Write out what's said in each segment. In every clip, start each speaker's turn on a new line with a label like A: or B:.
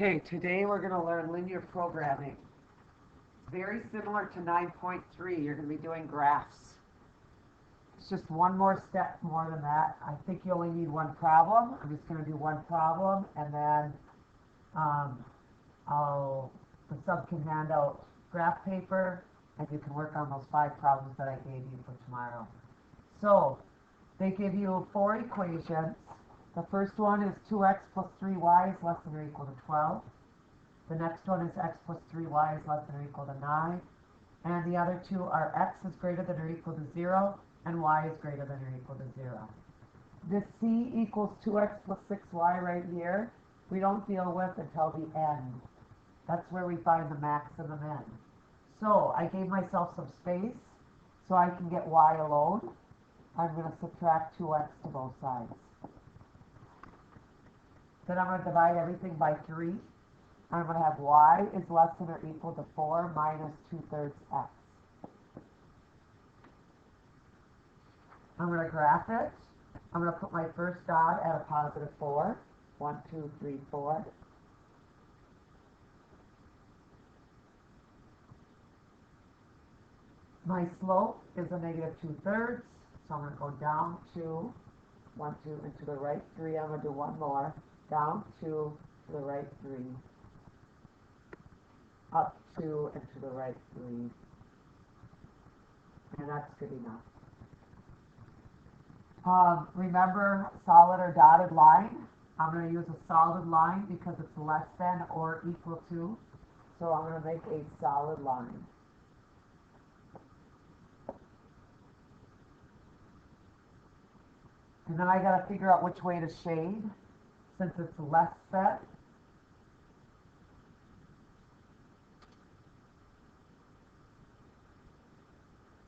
A: Okay, today we're going to learn linear programming. Very similar to 9.3. You're going to be doing graphs. It's just one more step more than that. I think you only need one problem. I'm just going to do one problem, and then the sub can hand out graph paper, and you can work on those 5 problems that I gave you for tomorrow. So, they give you 4 equations. The first one is 2x plus 3y is less than or equal to 12. The next one is x plus 3y is less than or equal to 9. And the other two are x is greater than or equal to 0, and y is greater than or equal to 0. This c equals 2x plus 6y right here, we don't deal with until the end. That's where we find the maximum end. So I gave myself some space so I can get y alone. I'm going to subtract 2x to both sides. Then I'm going to divide everything by 3. I'm going to have y is less than or equal to 4 minus 2/3 x. I'm going to graph it. I'm going to put my first dot at a positive 4. 1, 2, 3, 4. My slope is a negative 2/3, so I'm going to go down 2, 1, 2, and to the right 3. I'm going to do one more. Down 2, to the right 3. Up 2, and to the right 3. And that's good enough. Remember solid or dotted line? I'm going to use a solid line because it's less than or equal to. So I'm going to make a solid line. And then I got to figure out which way to shade since it's less set.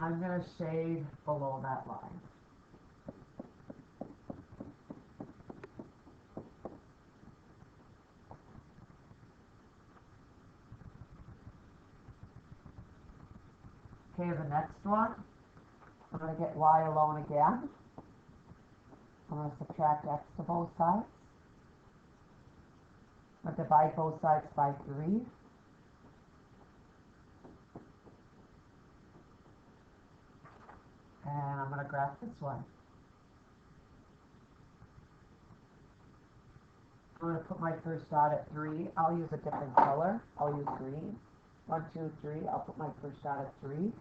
A: I'm going to shade below that line. Okay, the next one, I'm going to get y alone again. I'm going to subtract x to both sides. I'm going to divide both sides by 3. And I'm going to graph this one. I'm going to put my first dot at 3. I'll use a different color. I'll use green. 1, 2, 3. I'll put my first dot at 3.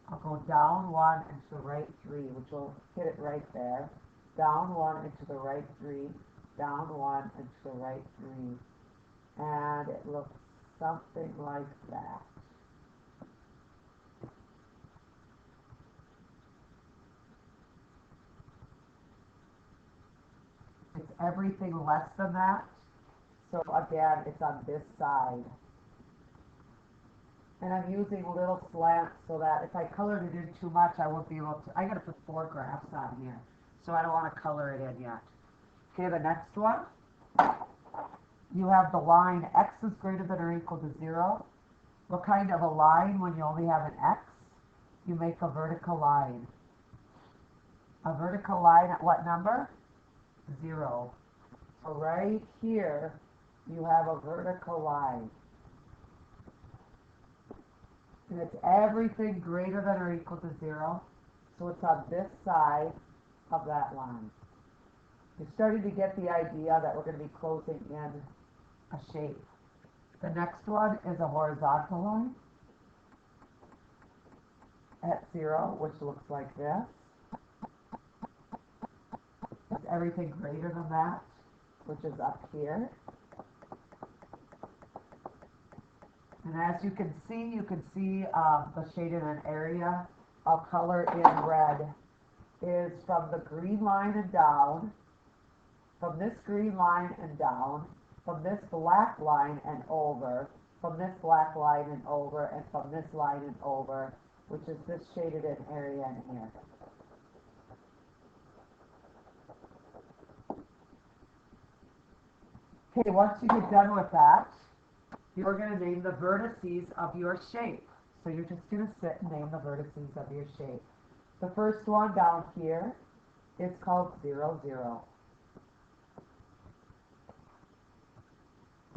A: I'll go down 1 and to the right 3, which will hit it right there. Down 1 and to the right 3. Down 1 and to the right 3. And it looks something like that. It's everything less than that. So again, it's on this side. And I'm using little slants so that if I colored it in too much, I won't be able to. I got to put 4 graphs on here, so I don't want to color it in yet. Okay, the next one. You have the line x is greater than or equal to 0. What kind of a line when you only have an x? You make a vertical line. A vertical line at what number? 0. So right here, you have a vertical line. And it's everything greater than or equal to 0. So it's on this side of that line. You're starting to get the idea that we're going to be closing in a shape. The next one is a horizontal line at 0, which looks like this. It's everything greater than that, which is up here. And as you can see the shaded in area. I'll color in red. Is from the green line and down, from this green line and down, from this black line and over, from this black line and over, and from this line and over, which is this shaded in area in here. Okay, once you get done with that, you're going to name the vertices of your shape. So you're just going to sit and name the vertices of your shape. The first one down here is called 0, 0.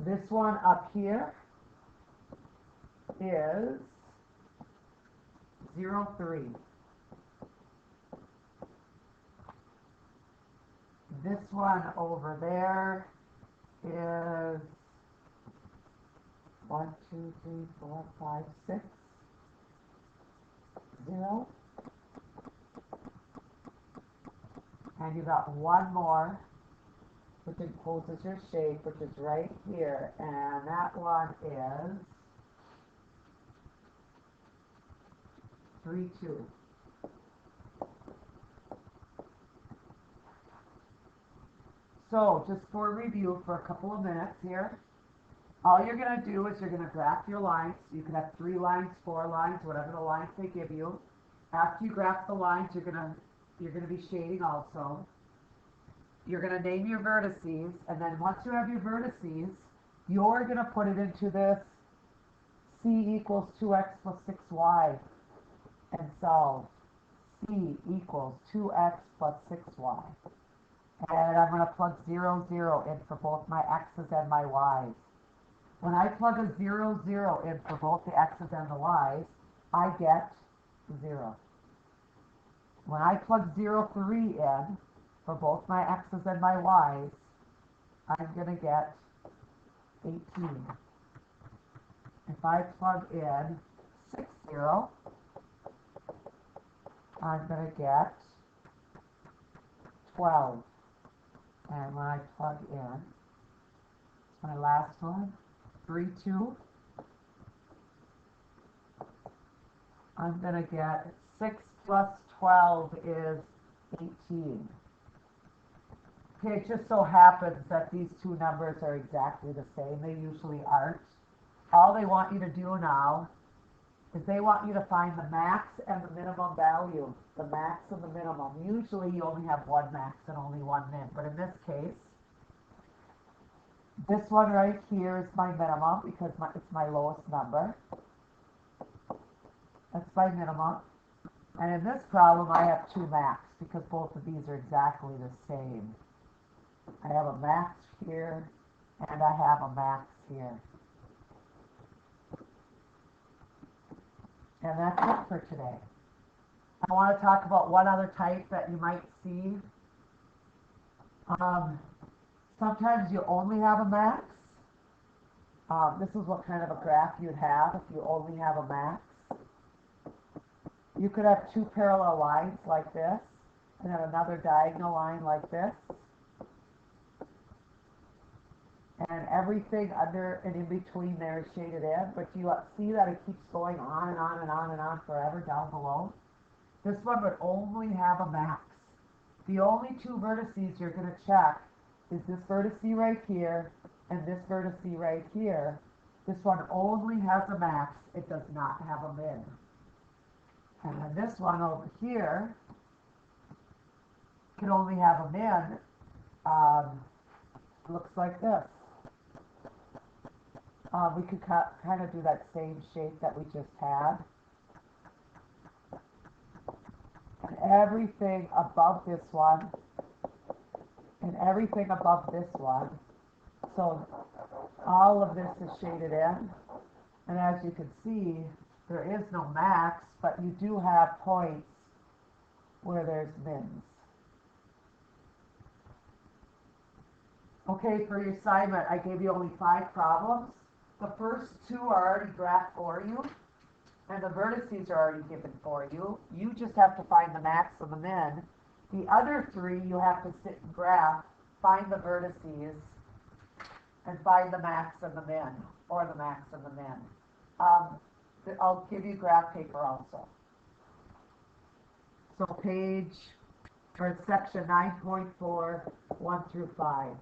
A: This one up here is 0, 3. This one over there is 1, 2, 3, 4, 5, 6, 0. And you got one more, which encloses your shape, which is right here, and that one is 3, 2. So, just for review for a couple of minutes here, all you're going to do is you're going to graph your lines. You can have 3 lines, 4 lines, whatever the lines they give you. After you graph the lines, you're going to be shading also. You're going to name your vertices, and then once you have your vertices, you're going to put it into this c equals 2x plus 6y and solve. C equals 2x plus 6y. And I'm going to plug 0, 0 in for both my x's and my y's. When I plug a 0, 0 in for both the x's and the y's, I get 0. When I plug 0, 3 in for both my x's and my y's, I'm going to get 18. If I plug in 6, 0, I'm going to get 12. And when I plug in, my last one, 3, 2, I'm going to get 6 plus 12 is 18. Okay, it just so happens that these two numbers are exactly the same. They usually aren't. All they want you to do now is they want you to find the max and the minimum value. The max and the minimum. Usually you only have one max and only one min, but in this case, this one right here is my minimum because it's my lowest number. That's my minimum. And in this problem, I have 2 max because both of these are exactly the same. I have a max here, and I have a max here. And that's it for today. I want to talk about one other type that you might see. Sometimes you only have a max. This is what kind of a graph you'd have if you only have a max. You could have 2 parallel lines like this, and then another diagonal line like this. And everything under and in between there is shaded in, but you see that it keeps going on and on and on and on forever down below. This one would only have a max. The only 2 vertices you're going to check is this vertice right here and this vertice right here. This one only has a max. It does not have a min. And then this one over here can only have a min. Looks like this. We could kind of do that same shape that we just had. And everything above this one, and everything above this one. So all of this is shaded in. And as you can see, there is no max, but you do have points where there's mins. Okay, for your assignment, I gave you only 5 problems. The first 2 are already graphed for you, and the vertices are already given for you. You just have to find the max and the min. The other 3, you have to sit and graph, find the vertices, and find the max and the min, or the max and the min. I'll give you graph paper also. So section 9.4, 1 through 5.